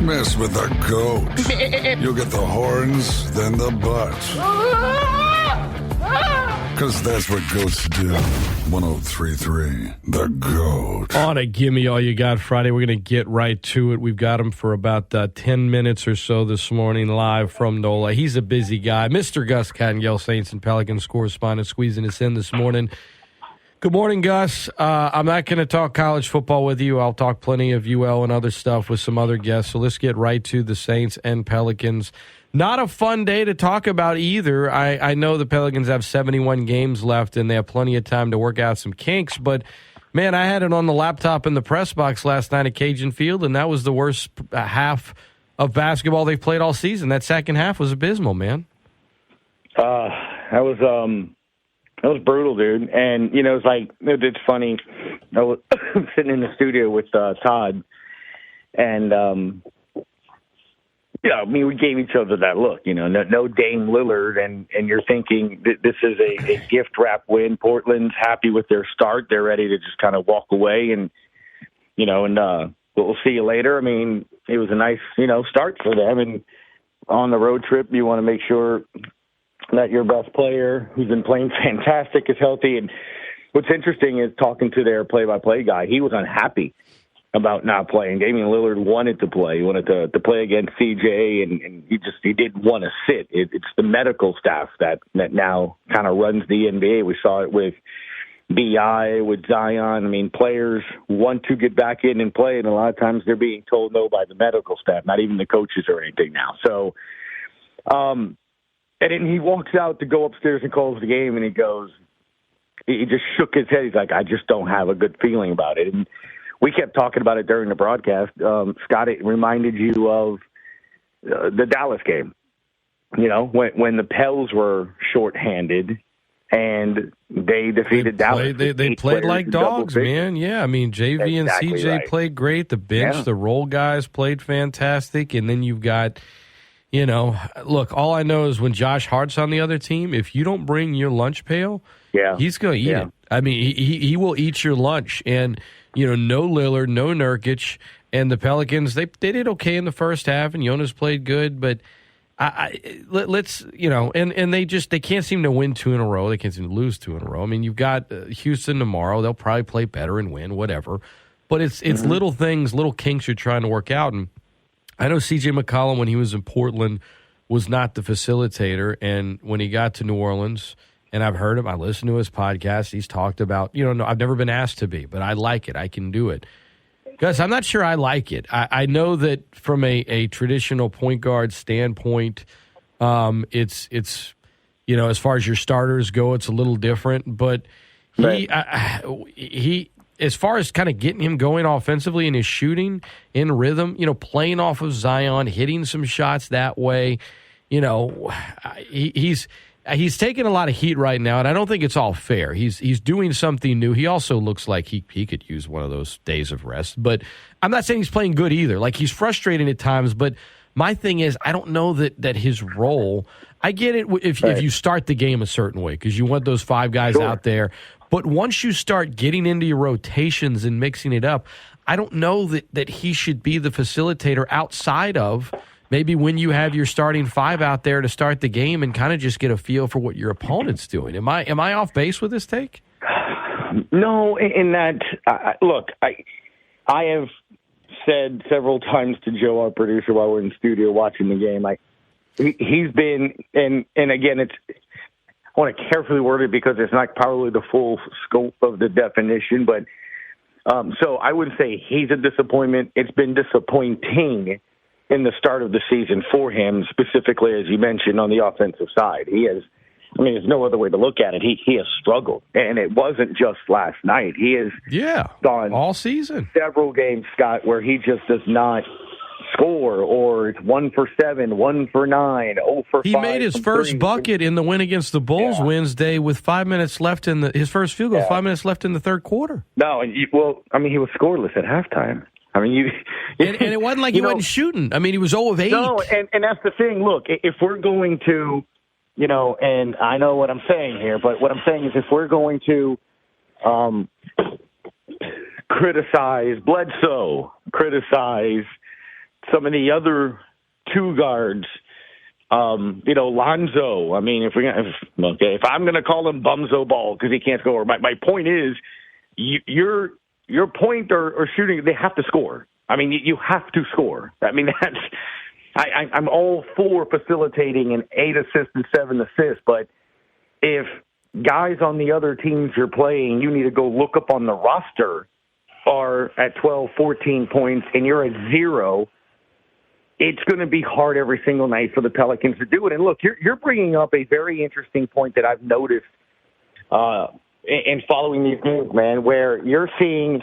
Mess with the goat. You'll get the horns, then the butt. Because that's what goats do. 103.3, The Goat. On a Gimme All You Got Friday, we're going to get right to it. We've got him for about 10 minutes or so this morning, live from NOLA. He's a busy guy. Mr. Gus Kattengell, Saints and Pelicans correspondent, squeezing us in this morning. Good morning, Gus. I'm not going to talk college football with you. I'll talk plenty of UL and other stuff with some other guests. So let's get right to the Saints and Pelicans. Not a fun day to talk about either. I know the Pelicans have 71 games left, and they have plenty of time to work out some kinks. But, man, I had it on the laptop in the press box last night at Cajun Field, and that was the worst half of basketball they've played all season. That second half was abysmal, man. That was brutal, dude. And, it's funny. I was sitting in the studio with Todd, and, we gave each other that look, no Dame Lillard, and you're thinking this is a gift-wrap win. Portland's happy with their start. They're ready to just kind of walk away, and we'll see you later. I mean, it was a nice, start for them. And on the road trip, you want to make sure that your best player, who's been playing fantastic, is healthy. And what's interesting is talking to their play-by-play guy, he was unhappy about not playing. Damian Lillard wanted to play. He wanted to play against CJ, and he didn't want to sit. It's the medical staff that now kind of runs the NBA. We saw it with BI, with Zion. I mean, players want to get back in and play, and a lot of times they're being told no by the medical staff, not even the coaches or anything now. So, and then he walks out to go upstairs and calls the game, and he just shook his head. He's like, I just don't have a good feeling about it. And we kept talking about it during the broadcast. Scott, it reminded you of the Dallas game, when the Pels were shorthanded and they defeated Dallas. They played like dogs, man. Yeah, I mean, JV and CJ right. Played great. The bench, the role guys played fantastic. And then you've got, look, all I know is when Josh Hart's on the other team, if you don't bring your lunch pail, he's going to eat it. I mean, he will eat your lunch. And no Lillard, no Nurkic, and the Pelicans, they did okay in the first half, and Jonas played good, but let's, and they can't seem to win two in a row. They can't seem to lose two in a row. I mean, you've got Houston tomorrow. They'll probably play better and win, whatever. But it's little things, little kinks you're trying to work out. And I know C.J. McCollum, when he was in Portland, was not the facilitator, and when he got to New Orleans – and I've heard him. I listened to his podcast. He's talked about, no, I've never been asked to be, but I like it. I can do it. Gus, I'm not sure I like it. I know that from a traditional point guard standpoint, it's as far as your starters go, it's a little different. But he as far as kind of getting him going offensively in his shooting, in rhythm, playing off of Zion, hitting some shots that way, He's taking a lot of heat right now, and I don't think it's all fair. He's doing something new. He also looks like he could use one of those days of rest. But I'm not saying he's playing good either. Like, he's frustrating at times, but my thing is I don't know that his role – I get it if you start the game a certain way because you want those five guys out there. But once you start getting into your rotations and mixing it up, I don't know that he should be the facilitator outside of – maybe when you have your starting five out there to start the game and kind of just get a feel for what your opponent's doing. Am I off base with this take? No, in that, look, I have said several times to Joe, our producer, while we're in the studio watching the game, he's been, and again, I want to carefully word it because it's not probably the full scope of the definition, but so I would say he's a disappointment. It's been disappointing in the start of the season for him, specifically, as you mentioned, on the offensive side. There's no other way to look at it. He has struggled, and it wasn't just last night. He has gone all season. Several games, Scott, where he just does not score, or it's 1 for 7, 1 for 9, 0 for 5. He made his first bucket in the win against the Bulls Wednesday with 5 minutes left in his first field goal, 5 minutes left in the third quarter. No, he was scoreless at halftime. And it wasn't like he wasn't shooting. I mean, he was 0 of 8. No, and that's the thing. Look, if we're going to, and I know what I'm saying here, but what I'm saying is if we're going to criticize Bledsoe, criticize some of the other two guards, Lonzo. I mean, if I'm going to call him Bumzo Ball because he can't score, my point is your point or shooting, they have to score. I mean, you have to score. I mean, I'm all for facilitating an 8 assists and 7 assists, but if guys on the other teams you're playing, you need to go look up on the roster, are at 12, 14 points, and you're at 0, it's going to be hard every single night for the Pelicans to do it. And look, you're bringing up a very interesting point that I've noticed in following these games, man, where you're seeing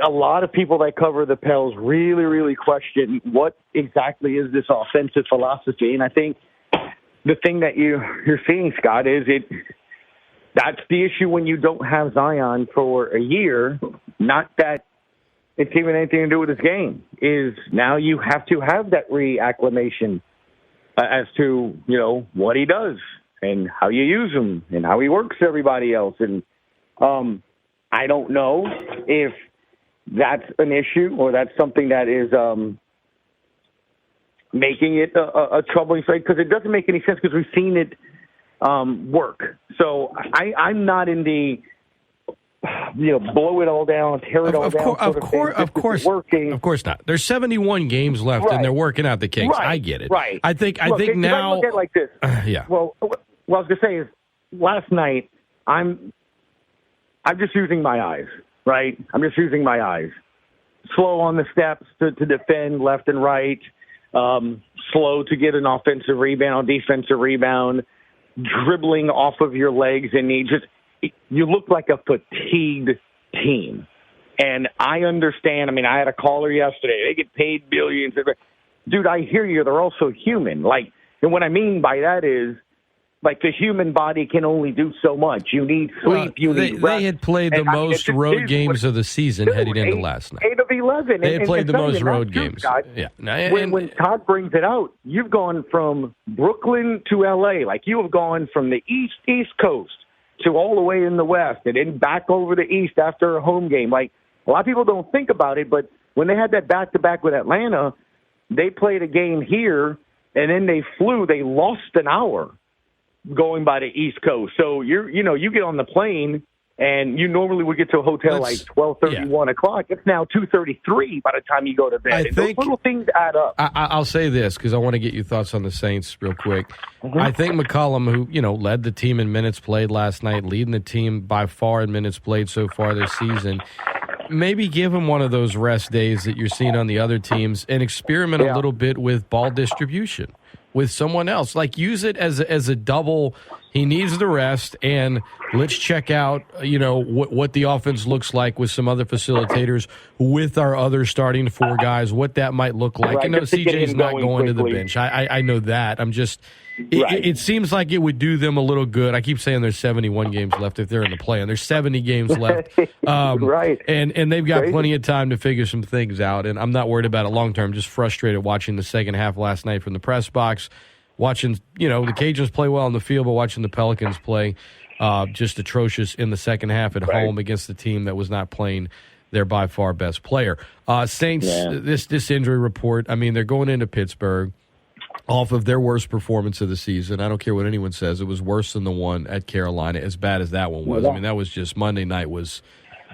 a lot of people that cover the Pels really, really question what exactly is this offensive philosophy. And I think the thing that you're seeing, Scott, is that's the issue when you don't have Zion for a year. Not that it's even anything to do with his game, is now you have to have that reacclimation as to, what he does and how you use him and how he works everybody else. And I don't know if that's an issue or that's something that is making it a troubling fight, because it doesn't make any sense because we've seen it work. So I'm not in the blow it all down, tear it all down. Of course not. There's 71 games left, and they're working out the kinks. Right. I get it. Right. I think now. I look at it like this. Yeah. Well, what I was going to say is, last night I'm just using my eyes. Right. I'm just using my eyes. Slow on the steps to defend left and right. Slow to get an offensive rebound, defensive rebound, dribbling off of your legs, and you look like a fatigued team. And I understand. I mean, I had a caller yesterday. They get paid billions. Dude, I hear you. They're also human. And what I mean by that is, the human body can only do so much. You need sleep. You need rest. They had played the most road games of the season heading into last night. 8 of 11. They had played the most road games. Scott, yeah. When Todd brings it out, you've gone from Brooklyn to L.A. You have gone from the East Coast to all the way in the West and then back over the East after a home game. A lot of people don't think about it, but when they had that back-to-back with Atlanta, they played a game here, and then they flew. They lost an hour going by the East Coast. So you get on the plane and you normally would get to a hotel 12:30, 1 o'clock. It's now 2:33 by the time you go to bed. Those little things add up. I'll say this because I want to get your thoughts on the Saints real quick. Mm-hmm. I think McCollum, who led the team in minutes played last night, leading the team by far in minutes played so far this season, maybe give him one of those rest days that you're seeing on the other teams and experiment a little bit with ball distribution with someone else. Use it as a double. He needs the rest, and let's check out, what the offense looks like with some other facilitators, with our other starting 4 guys, what that might look like. Right, I know CJ's not going to the bench. I know that. I'm just it seems like it would do them a little good. I keep saying there's 71 games left if they're in the play, and there's 70 games left. Right. And they've got plenty of time to figure some things out, and I'm not worried about it long term. Just frustrated watching the second half last night from the press box, watching, the Cajuns play well on the field, but watching the Pelicans play just atrocious in the second half at home against the team that was not playing their by far best player. Saints, this injury report, they're going into Pittsburgh off of their worst performance of the season. I don't care what anyone says. It was worse than the one at Carolina, as bad as that one was. Yeah. That was just Monday night was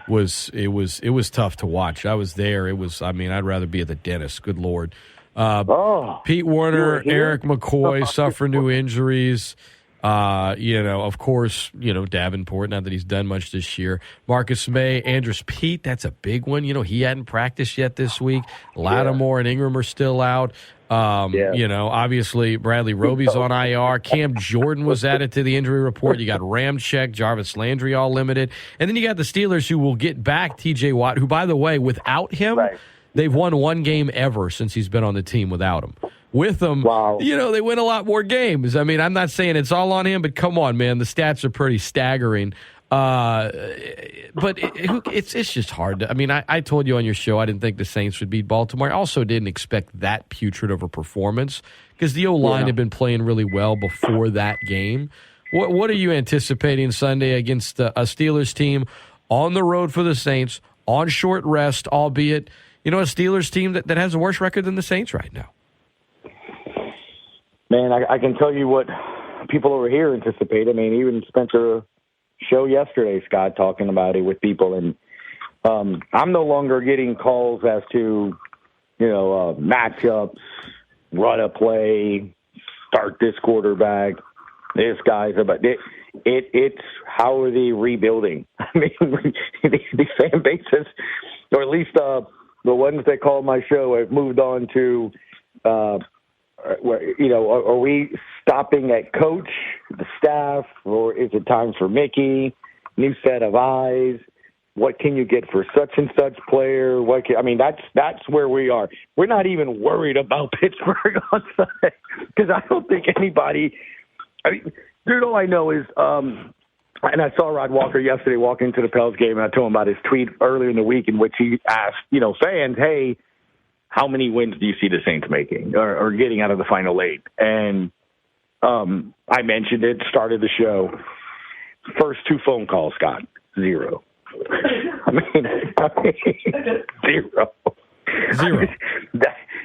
tough to watch. I was there. It was, I'd rather be at the dentist. Good Lord. Pete Werner, Eric McCoy suffer new injuries. Of course, Davenport, not that he's done much this year. Marcus May, Andrus Peat, that's a big one. He hadn't practiced yet this week. Lattimore and Ingram are still out. Obviously Bradley Roby's on IR. Cam Jordan was added to the injury report. You got Ramczyk, Jarvis Landry all limited. And then you got the Steelers, who will get back TJ Watt, who, by the way, without him, they've won one game ever since he's been on the team without him. With them, they win a lot more games. I'm not saying it's all on him, but come on, man. The stats are pretty staggering. But it's just hard to, I told you on your show I didn't think the Saints would beat Baltimore. I also didn't expect that putrid of a performance because the O-line had been playing really well before that game. What are you anticipating Sunday against a Steelers team on the road for the Saints, on short rest, albeit, a Steelers team that has a worse record than the Saints right now. Man, I can tell you what people over here anticipate. I mean, even Spencer show yesterday, Scott, talking about it with people, and I'm no longer getting calls as to, matchups, run a play, start this quarterback, this guy's about it. It's how are they rebuilding? I mean, these fan bases, or at least the ones that call my show, have moved on to, are we stopping at coach, the staff, or is it time for Mickey? New set of eyes. What can you get for such and such player? That's where we are. We're not even worried about Pittsburgh on Sunday because I don't think anybody. Dude, all I know is, and I saw Rod Walker yesterday walk into the Pels game, and I told him about his tweet earlier in the week in which he asked, fans, hey, how many wins do you see the Saints making or getting out of the final 8? And I mentioned it, started the show. First 2 phone calls, Scott, 0. I mean, 0.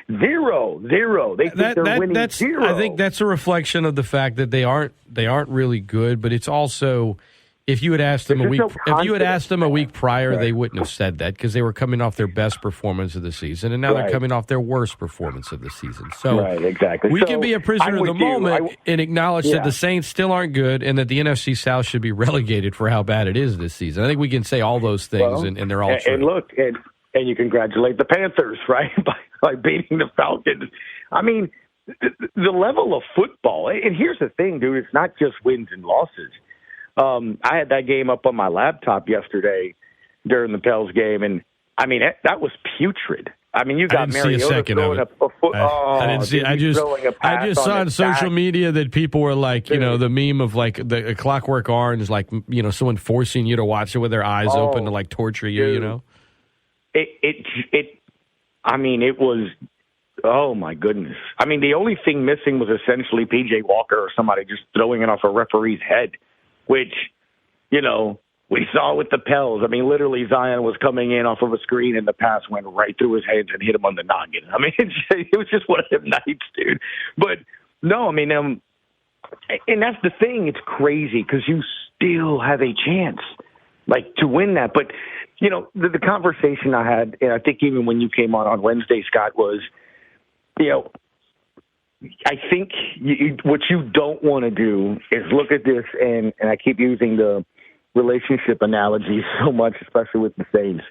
Zero. They think they're winning 0. I think that's a reflection of the fact that they aren't really good. But it's also, if you had asked them a week prior, right, they wouldn't have said that because they were coming off their best performance of the season, and now right, they're coming off their worst performance of the season. So right, exactly. We can be a prisoner of the moment and acknowledge that the Saints still aren't good, and that the NFC South should be relegated for how bad it is this season. I think we can say all those things, and they're all true. And look, and you congratulate the Panthers, right, by beating the Falcons. I mean, the level of football, and here's the thing, dude, it's not just wins and losses. I had that game up on my laptop yesterday during the Pels game, and, I mean, that was putrid. I mean, you got Mariota throwing a foot. I didn't see. I just saw on social media that people were like, the meme of like the Clockwork Orange, like someone forcing you to watch it with their eyes open to like torture you. Dude, it was. Oh my goodness! I mean, the only thing missing was essentially P.J. Walker or somebody just throwing it off a referee's head, which we saw with the Pels. I mean, literally Zion was coming in off of a screen and the pass went right through his hands and hit him on the noggin. I mean, it was just one of them nights, dude. But no, I mean, and that's the thing. It's crazy because you still have a chance, to win that. But, the conversation I had, and I think even when you came on Wednesday, Scott, was, I think what you don't want to do is look at this, and I keep using the relationship analogy so much, especially with the Saints.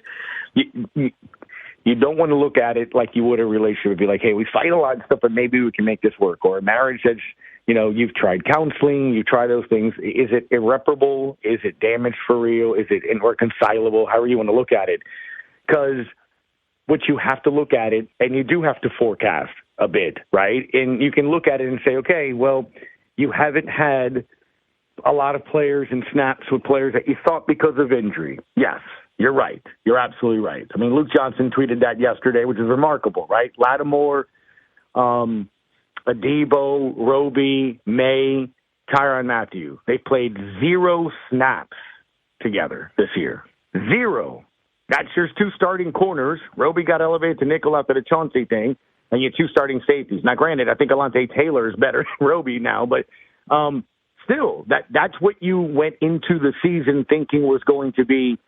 You don't want to look at it like you would a relationship. Be like, hey, we fight a lot of stuff, but maybe we can make this work. Or a marriage that's, you've tried counseling, you try those things. Is it irreparable? Is it damaged for real? Is it irreconcilable? However you want to look at it. Because what you have to look at it, and you do have to forecast a bit, right? And you can look at it and say, okay, well, you haven't had a lot of players and snaps with players that you thought because of injury. Yes, you're right. You're absolutely right. I mean, Luke Johnson tweeted that yesterday, which is remarkable, right? Lattimore, Adebo, Roby, May, Tyrann Mathieu. They played 0 snaps together this year. 0. That's your 2 starting corners. Roby got elevated to nickel after the Chauncey thing, and you 2 starting safeties. Now, granted, I think Alontae Taylor is better than Roby now, but still, that's what you went into the season thinking was going to be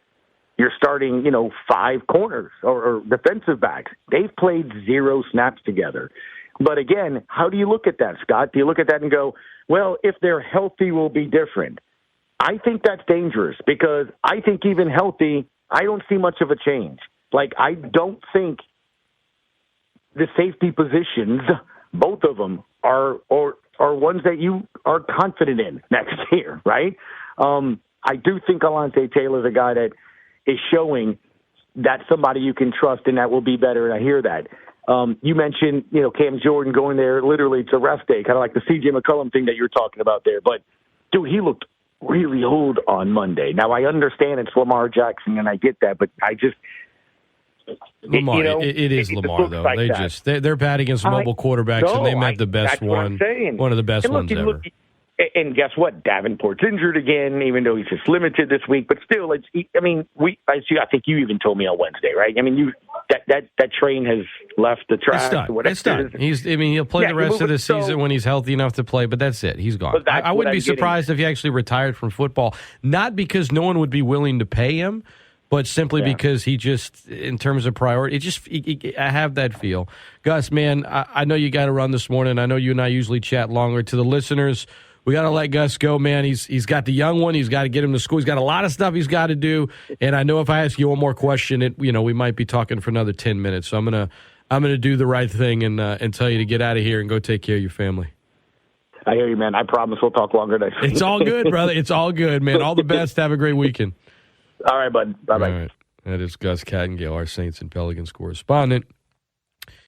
your starting, 5 corners or defensive backs. They've played 0 snaps together. But again, how do you look at that, Scott? Do you look at that and go, well, if they're healthy, will be different? I think that's dangerous because I think even healthy, I don't see much of a change. I don't think the safety positions, both of them, are ones that you are confident in next year, right? I do think Alontae Taylor is a guy that is showing that somebody you can trust and that will be better, and I hear that. You mentioned, Cam Jordan going there literally to rest day, kind of like the C.J. McCollum thing that you're talking about there. But, dude, he looked really old on Monday. Now, I understand it's Lamar Jackson, and I get that, but I just – Lamar, it is Lamar, though. Like they're bad against mobile quarterbacks, and they met the best one. One of the best ones ever. And guess what? Davenport's injured again, even though he's just limited this week. But still, I think you even told me on Wednesday, right? I mean, that train has left the track. It's done. He'll play the rest of the season when he's healthy enough to play, but that's it. He's gone. I wouldn't be surprised if he actually retired from football, not because no one would be willing to pay him, but simply because he just, in terms of priority, I have that feel. Gus, man, I know you got to run this morning. I know you and I usually chat longer. To the listeners, we got to let Gus go, man. He's got the young one. He's got to get him to school. He's got a lot of stuff he's got to do. And I know if I ask you one more question, we might be talking for another 10 minutes. So I'm gonna do the right thing and tell you to get out of here and go take care of your family. I hear you, man. I promise we'll talk longer next week. It's all good, brother. It's all good, man. All the best. Have a great weekend. All right, bud. Bye-bye. All right. That is Gus Kattengell, our Saints and Pelicans correspondent.